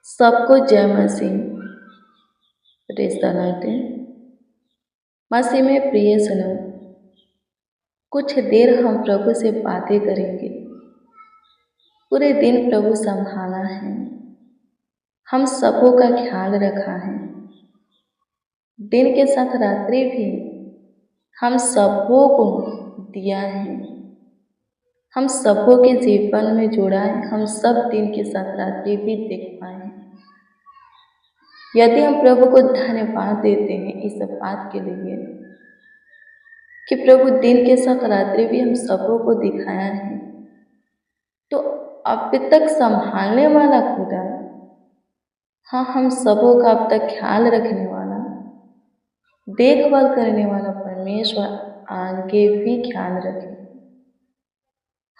सबको जय मसीह। रिश्ता नाते मसीह में प्रिय सुनो, कुछ देर हम प्रभु से बातें करेंगे। पूरे दिन प्रभु संभाला है, हम सबों का ख्याल रखा है। दिन के साथ रात्रि भी हम सबों को दिया है, हम सबों के जीवन में जोड़ा है। हम सब दिन के साथ रात्रि भी देख पाए। यदि हम प्रभु को धन्यवाद देते हैं इस बात के लिए कि प्रभु दिन के साथ रात्रि भी हम सबों को दिखाया है, तो अब तक संभालने वाला खुदा, हाँ, हम सबों का अब तक ख्याल रखने वाला, देखभाल करने वाला परमेश्वर आगे भी ख्याल रखे,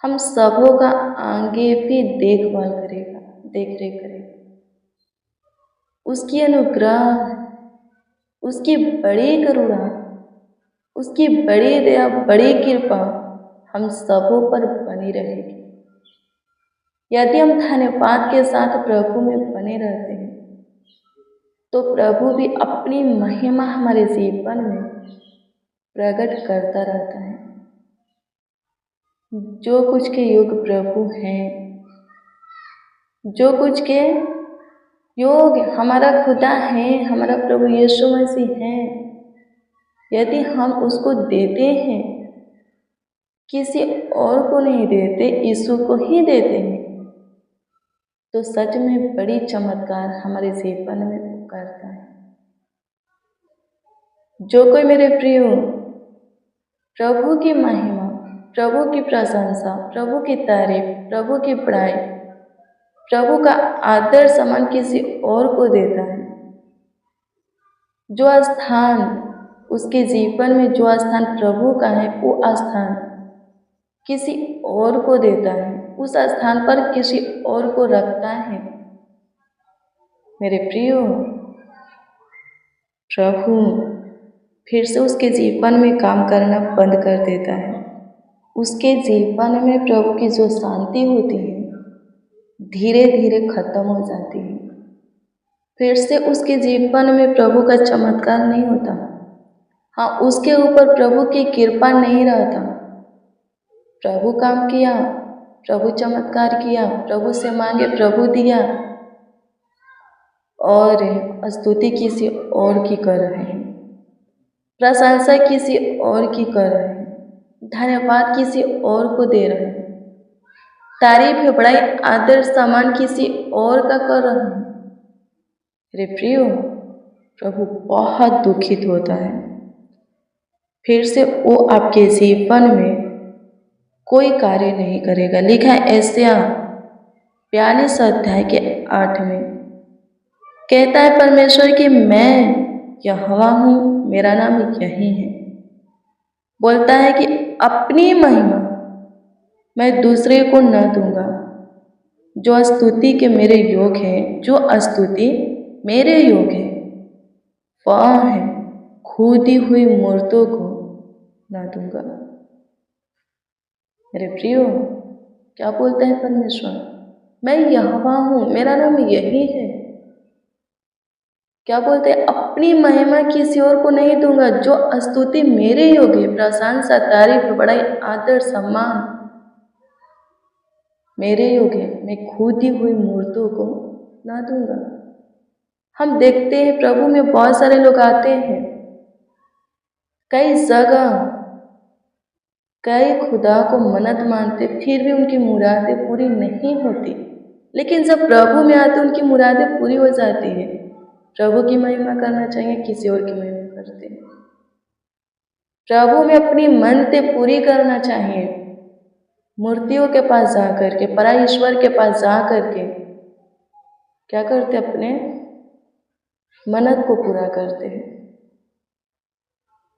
हम सबों का आगे भी देखभाल करेगा, देख रेख करेगा। उसकी अनुग्रह, उसकी बड़ी करुणा, उसकी बड़ी दया, बड़ी कृपा हम सबों पर बनी रहेगी। यदि हम धन्यवाद के साथ प्रभु में बने रहते हैं तो प्रभु भी अपनी महिमा हमारे जीवन में प्रकट करता रहता है। जो कुछ के योग प्रभु हैं, जो कुछ के योग हमारा खुदा है, हमारा प्रभु यीशु मसीह है, यदि हम उसको देते हैं, किसी और को नहीं देते, यीशु को ही देते हैं, तो सच में बड़ी चमत्कार हमारे जीवन में करता है। जो कोई मेरे प्रिय प्रभु की महिमा, प्रभु की प्रशंसा, प्रभु की तारीफ, प्रभु की बड़ाई, प्रभु का आदर सम्मान किसी और को देता है, जो स्थान उसके जीवन में, जो स्थान प्रभु का है, वो स्थान किसी और को देता है, उस स्थान पर किसी और को रखता है। मेरे प्रियो, प्रभु फिर से उसके जीवन में काम करना बंद कर देता है। उसके जीवन में प्रभु की जो शांति होती है धीरे धीरे खत्म हो जाती है। फिर से उसके जीवन में प्रभु का चमत्कार नहीं होता। हाँ, उसके ऊपर प्रभु की कृपा नहीं रहता। प्रभु काम किया, प्रभु चमत्कार किया, प्रभु से मांगे, प्रभु दिया, और स्तुति किसी और की कर रहे हैं, प्रशंसा किसी और की कर रहे हैं, धन्यवाद किसी और को दे रहे हैं, तारीफ, बड़ाई, आदर, सम्मान किसी और का कर रहे हैं। मेरे प्रियो, प्रभु बहुत दुखित होता है। फिर से वो आपके जीवन में कोई कार्य नहीं करेगा। लिखा है यशायाह 42 अध्याय के 8 में, कहता है परमेश्वर कि मैं यहोवा हूँ, मेरा नाम यही है। बोलता है कि अपनी महिमा मैं दूसरे को न दूंगा। जो स्तुति के मेरे योग है, जो स्तुति मेरे योग है, वह है खोदी हुई मूर्तों को न दूंगा। मेरे प्रियो, क्या बोलता है परमेश्वर? मैं यहोवा हूँ, मेरा नाम यही है। क्या बोलते हैं? अपनी महिमा किसी और को नहीं दूंगा। जो स्तुति मेरे योग्य, प्रशंसा, तारीफ, बड़ाई, आदर, सम्मान मेरे योग्य, मैं खोदी हुई मूर्तों को ना दूंगा। हम देखते हैं प्रभु में बहुत सारे लोग आते हैं, कई जगह कई खुदा को मन्नत मानते, फिर भी उनकी मुरादें पूरी नहीं होती। लेकिन जब प्रभु में आते उनकी मुरादें पूरी हो जाती है। प्रभु की महिमा करना चाहिए, किसी और की महिमा करते हैं। प्रभु में अपनी मन्नतें पूरी करना चाहिए, मूर्तियों के पास जा करके, पराई ईश्वर के पास जा करके क्या करते? अपने मन्नत को पूरा करते हैं।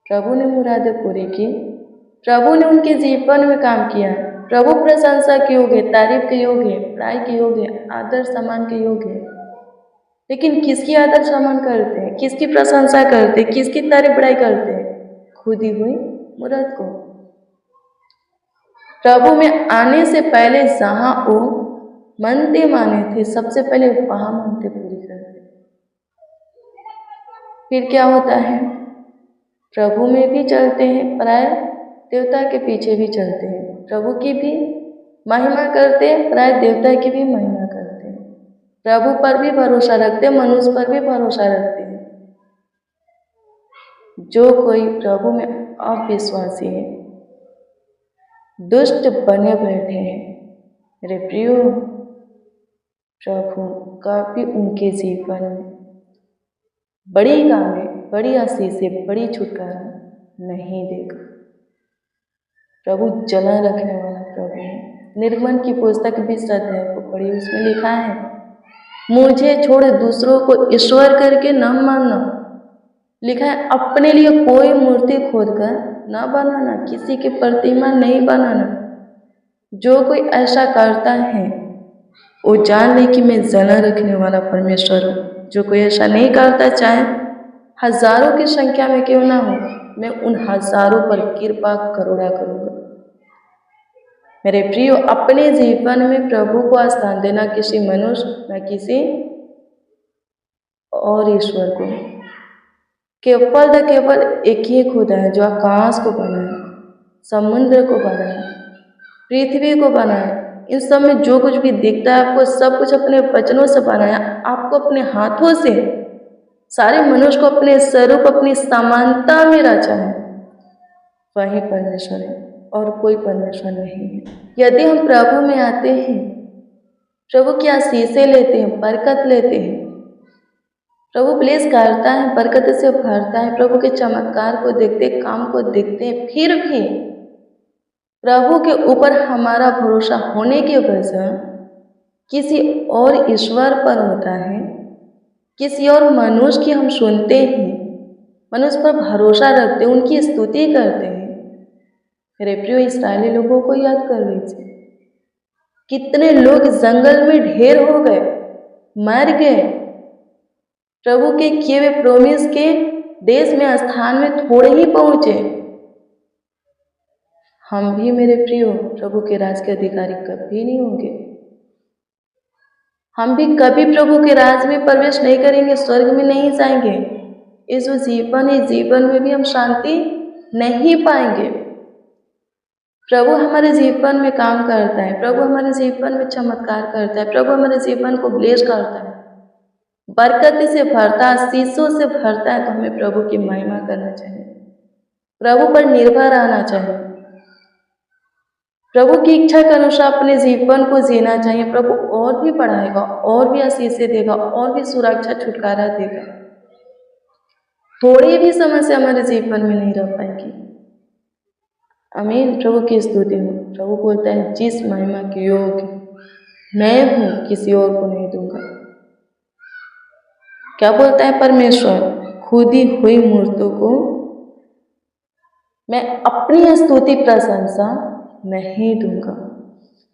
प्रभु ने मुरादें पूरी की, प्रभु ने उनके जीवन में काम किया। प्रभु प्रशंसा के योग्य, तारीफ के योग्य, बड़ाई के योग्य, आदर सम्मान के योग्य। लेकिन किसकी आदर सम्मान करते हैं, किसकी प्रशंसा करते हैं, किसकी तारीफ बड़ाई करते हैं? खुदी हुई मूरत को। प्रभु में आने से पहले जहाँ वो मनते माने थे, सबसे पहले वहाँ मनते पूरी करते। फिर क्या होता है, प्रभु में भी चलते हैं, पराय देवता के पीछे भी चलते हैं, प्रभु की भी महिमा करते हैं, पराय देवता की भी महिमा करते हैं, प्रभु पर भी भरोसा रखते हैं, मनुष्य पर भी भरोसा रखते हैं। जो कोई प्रभु में अविश्वासी है, दुष्ट बने बैठे हैं, मेरे प्रियो, प्रभु कभी उनके जीवन में बड़ी कामें, बड़ी आशीषें, बड़ी छुटकारा नहीं देगा। प्रभु जलन रखने वाला प्रभु है। निर्गमन की पुस्तक 20 अध्याय को पढ़ी, उसमें लिखा है, मुझे छोड़ दूसरों को ईश्वर करके न मानना। लिखा है, अपने लिए कोई मूर्ति खोदकर न बनाना, किसी की प्रतिमा नहीं बनाना। जो कोई ऐसा करता है वो जान ले कि मैं जलन रखने वाला परमेश्वर हूँ। जो कोई ऐसा नहीं करता, चाहे हजारों की संख्या में क्यों ना हो, मैं उन हजारों पर कृपा करुणा करूँगा। मेरे प्रियो, अपने जीवन में प्रभु को स्थान देना, किसी मनुष्य न किसी और ईश्वर को। केवल एक ही खुदा है जो आकाश को बनाए, समुद्र को बनाए, पृथ्वी को बनाए। इन सब में जो कुछ भी दिखता है आपको, सब कुछ अपने वचनों से बनाया, आपको अपने हाथों से सारे मनुष्य को अपने स्वरूप, अपनी समानता में रचा है। वही परमेश्वर है और कोई परमेश्वर नहीं है। यदि हम प्रभु में आते हैं, प्रभु की आशीषें लेते हैं, बरकत लेते हैं, प्रभु ब्लेस करता है, बरकत से भरता है, प्रभु के चमत्कार को देखते, काम को देखते हैं, फिर भी प्रभु के ऊपर हमारा भरोसा होने के वजह किसी और ईश्वर पर होता है, किसी और मनुष्य की हम सुनते हैं, मनुष्य पर भरोसा रखते हैं, उनकी स्तुति करते हैं। मेरे प्रिय इस्राएली लोगों को याद कर लीजिए, कितने लोग जंगल में ढेर हो गए, मर गए, प्रभु के किए हुए प्रोमिस के देश में, स्थान में थोड़े ही पहुंचे। हम भी मेरे प्रियो प्रभु के राज के अधिकारी कभी नहीं होंगे। हम भी कभी प्रभु के राज में प्रवेश नहीं करेंगे, स्वर्ग में नहीं जाएंगे। इस जो जीवन है, जीवन में भी हम शांति नहीं पाएंगे। प्रभु हमारे जीवन में काम करता है, प्रभु हमारे जीवन में चमत्कार करता है, प्रभु हमारे जीवन को ब्लेस करता है, बरकत से भरता है, आशीषों से भरता है। तो हमें प्रभु की महिमा करना चाहिए, प्रभु पर निर्भर रहना चाहिए, प्रभु की इच्छा के अनुसार अपने जीवन को जीना चाहिए। प्रभु और भी बढ़ाएगा, और भी आशीषें देगा, और भी सुरक्षा, छुटकारा देगा। थोड़ी भी समस्या हमारे जीवन में नहीं रह पाएगी। आमीन। प्रभु की स्तुति हो। प्रभु बोलता है, जिस महिमा के योग्य मैं हूँ किसी और को नहीं दूंगा। क्या बोलता है परमेश्वर, खुदी हुई मूर्तों को मैं अपनी स्तुति प्रशंसा नहीं दूंगा।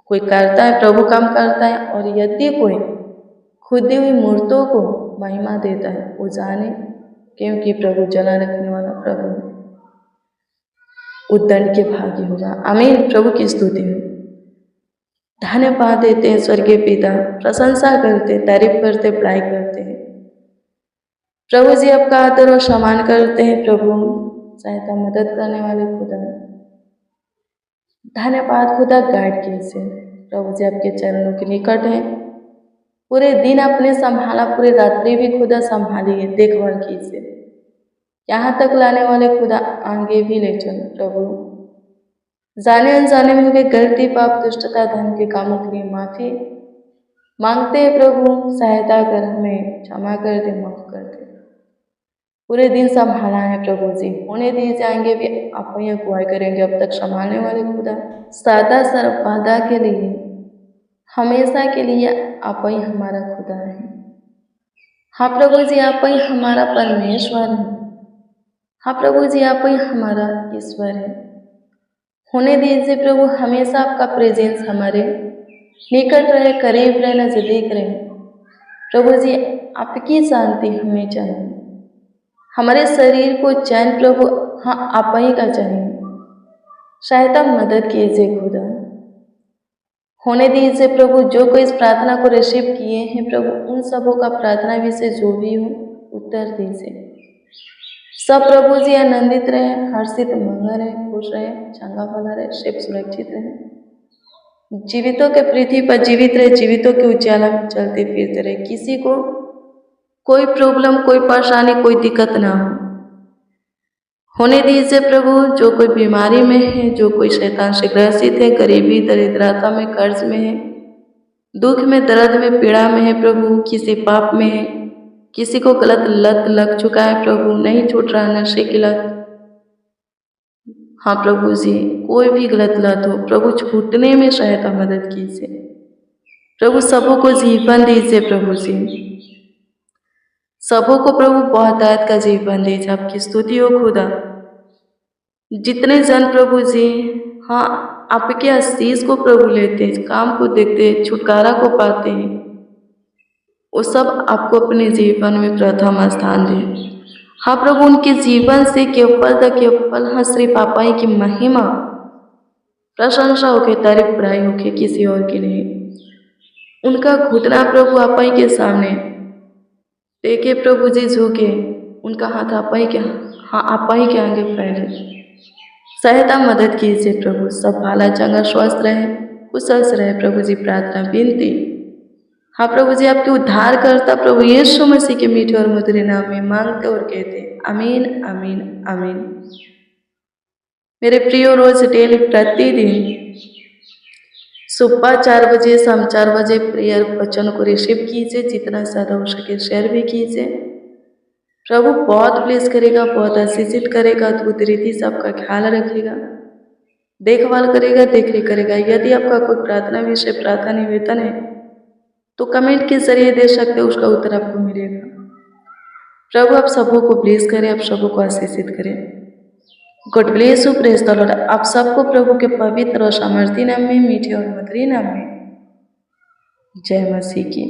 कोई करता है, प्रभु काम करता है, और यदि कोई खुदी हुई मूर्तों को महिमा देता है, वो जाने क्योंकि प्रभु जला रखने वाला प्रभु है, उद्दंड के भागी होगा। आमीन। प्रभु की स्तुति हो। धन्यवाद देते हैं स्वर्गीय पिता, प्रशंसा करते, तारीफ करते, बड़ाई करते हैं। प्रभु जी आपका आदर और सम्मान करते हैं। प्रभु सहायता, मदद करने वाले खुदा, धन्यवाद खुदा गाइड कीजिए। प्रभु जी आपके चरणों के निकट हैं, पूरे दिन आपने संभाला, पूरे रात्रि भी खुदा संभालिए, देखभाल कीजिए। यहाँ तक लाने वाले खुदा आगे भी ले चलो। प्रभु जाने अनजाने में हुए गलती, पाप, दुष्टता, धर्म के कामों के लिए माफी मांगते हैं। प्रभु सहायता कर, हमें क्षमा कर दे, माफ कर दे। पूरे दिन संभाला है प्रभु जी, होने दिए जाएंगे भी आप ही अगुवाई करेंगे। अब तक संभालने वाले खुदा, सदा सर्वदा के लिए, हमेशा के लिए आप ही हमारा खुदा है। हाँ प्रभु जी, आप ही हमारा परमेश्वर है। हाँ प्रभु जी, आप ही हमारा ईश्वर है। होने दीजिए प्रभु, हमेशा आपका प्रेजेंस हमारे निकट रहे, करीब रहे, नजदीक रहे। प्रभु जी आपकी शांति हमें चाहिए, हमारे शरीर को चैन प्रभु, हाँ आप ही का चाहिए। सहायता, मदद कीजिए खुदा। होने दीजिए प्रभु, जो कोई इस प्रार्थना को रिसीव किए हैं प्रभु, उन सबों का प्रार्थना विषय जो भी हो उत्तर दीजिए। सब प्रभु जी आनंदित रहे, हर्षित मंगल रहे, खुश रहे, चंगा भला रहे, शिव सुरक्षित रहे, जीवितों के पृथ्वी पर जीवित रहे, जीवितों के उजाला में चलते फिरते रहे, किसी को कोई प्रॉब्लम, कोई परेशानी, कोई दिक्कत ना हो। होने दीजिए प्रभु, जो कोई बीमारी में है, जो कोई शैतान से ग्रसित है, गरीबी दरिद्रता में, कर्ज में है, दुख में, दर्द में, पीड़ा में है प्रभु, किसी पाप में है, किसी को गलत लत लग चुका है प्रभु, नहीं छूट रहा नशे की लत। हाँ प्रभु जी, कोई भी गलत लत हो प्रभु, छूटने में सहायता मदद कीजिए प्रभु, सबों को जीवन दीजिए प्रभु जी, सबों को प्रभु बहुतायत का जीवन दीजिए। आपकी स्तुति हो खुदा। जितने जन प्रभु जी हाँ आपके आशीष को प्रभु लेते हैं, काम को देखते हैं, छुटकारा को पाते हैं, वो सब आपको अपने जीवन में प्रथम स्थान दें। हाँ प्रभु, उनके जीवन से केवल हाँ श्री पापा ही की महिमा प्रशंसा होके, तारीफ बढ़ाई होके, किसी और की नहीं। उनका घुटना प्रभु आपा ही के सामने देखे प्रभु जी, झुके, उनका हाथ आपा ही के आगे फैले, सहायता मदद कीजिए प्रभु। सब भाला चंगा स्वस्थ रहे, कुशल से रहे प्रभु जी, प्रार्थना विनती हाँ प्रभु जी आपके उद्धार करता प्रभु यीशु मसीह के मीठे और मधुर नाम में मांगते और कहते आमीन आमीन आमीन। मेरे प्रियो, रोज डेली प्रतिदिन सुबह 4 बजे, शाम 4 बजे प्रेयर वचन को रिसीव कीजिए, जितना ज़्यादा हो सके शेयर भी कीजिए। प्रभु बहुत ब्लेस करेगा, बहुत आशीषित करेगा, अद्भुत रीति से आपका ख्याल रखेगा, देखभाल करेगा, देखरेख करेगा। यदि आपका कोई प्रार्थना विषय, प्रार्थना निवेदन है तो कमेंट के जरिए दे सकते हो, उसका उत्तर आपको मिलेगा। प्रभु आप सबों को ब्लेस करें, आप सबों को आशीषित करें। God bless you, praise the Lord. आप सबको प्रभु के पवित्र और सामर्थी नाम में, मीठे और मधुर नाम में जय मसीह की।